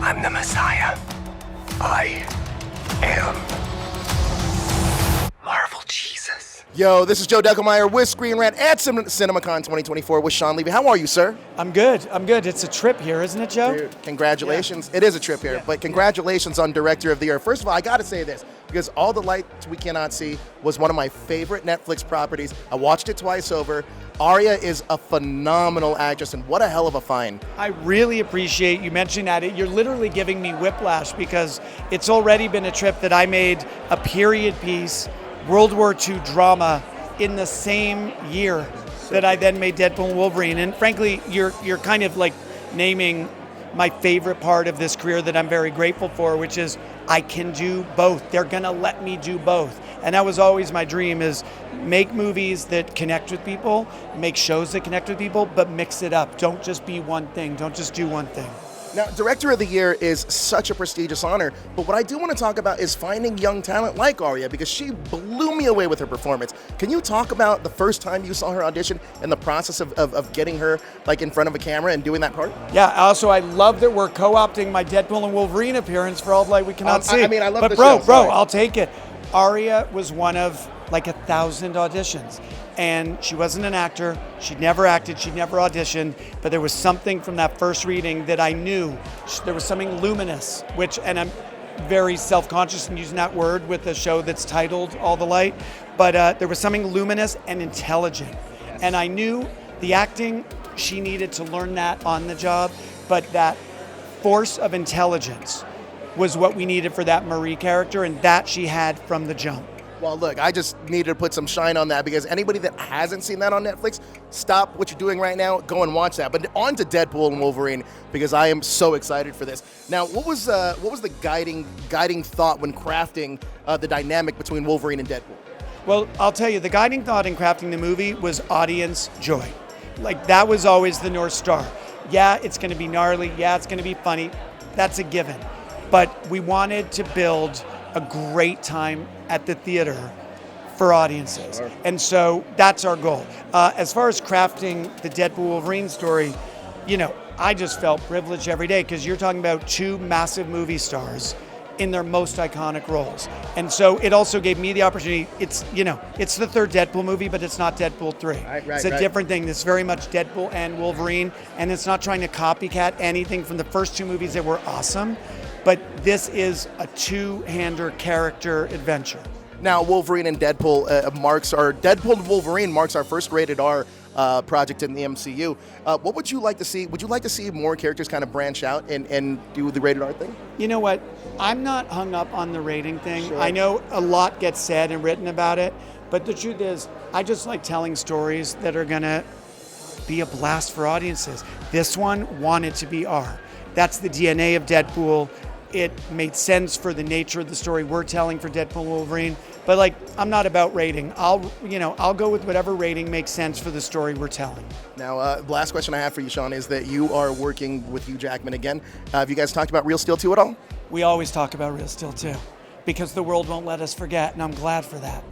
I'm the Messiah. I am Marvel Jesus. Yo, this is Joe Deckelmeyer with Screen Rant at CinemaCon 2024 with Shawn Levy. How are you, sir? I'm good. It's a trip here, isn't it, Joe? Dude, congratulations. Yeah. It is a trip here, but congratulations on Director of the Year. First of all, I got to say this, because All the Lights We Cannot See was one of my favorite Netflix properties. I watched it twice over. Arya is a phenomenal actress, and what a hell of a find. I really appreciate you mentioning that. You're literally giving me whiplash, because it's already been a trip that I made a period piece, World War II drama in the same year that I then made Deadpool Wolverine. And frankly, you're kind of like naming my favorite part of this career that I'm very grateful for, which is I can do both. They're gonna let me do both. And that was always my dream, is make movies that connect with people, make shows that connect with people, but mix it up. Don't just be one thing. Don't just do one thing. Now, Director of the Year is such a prestigious honor, but what I do want to talk about is finding young talent like Arya, because she blew me away with her performance. Can you talk about the first time you saw her audition and the process of getting her like in front of a camera and doing that part? Yeah, also I love that we're co-opting my Deadpool and Wolverine appearance for All the Light We Cannot See. I mean, I love but the bro, show. Sorry. I'll take it. Arya was one of like 1,000 auditions. And she wasn't an actor, she'd never acted, she'd never auditioned, but there was something from that first reading that I knew. There was something luminous, and I'm very self-conscious in using that word with a show that's titled All the Light, but there was something luminous and intelligent. And I knew the acting, she needed to learn that on the job, but that force of intelligence was what we needed for that Marie character, and that she had from the jump. Well, look, I just needed to put some shine on that, because anybody that hasn't seen that on Netflix, stop what you're doing right now, go and watch that. But on to Deadpool and Wolverine, because I am so excited for this. Now, what was the guiding thought when crafting the dynamic between Wolverine and Deadpool? Well, I'll tell you, the guiding thought in crafting the movie was audience joy. Like, that was always the North Star. Yeah, it's going to be gnarly. Yeah, it's going to be funny. That's a given. But we wanted to build a great time at the theater for audiences. And so that's our goal. As far as crafting the Deadpool Wolverine story, I just felt privileged every day, because you're talking about two massive movie stars in their most iconic roles. And so it also gave me the opportunity. It's the third Deadpool movie, but it's not Deadpool 3. It's a different thing. It's very much Deadpool and Wolverine, and it's not trying to copycat anything from the first two movies that were awesome. But this is a two-hander character adventure. Now, Wolverine and Deadpool Deadpool and Wolverine marks our first rated R project in the MCU. What would you like to see? Would you like to see more characters kind of branch out and do the rated R thing? You know what? I'm not hung up on the rating thing. Sure. I know a lot gets said and written about it, but the truth is, I just like telling stories that are gonna be a blast for audiences. This one wanted to be R. That's the DNA of Deadpool. It made sense for the nature of the story we're telling for Deadpool and Wolverine. But I'm not about rating. I'll go with whatever rating makes sense for the story we're telling. Now, the last question I have for you, Shawn, is that you are working with Hugh Jackman again. Have you guys talked about Real Steel 2 at all? We always talk about Real Steel 2, because the world won't let us forget, and I'm glad for that.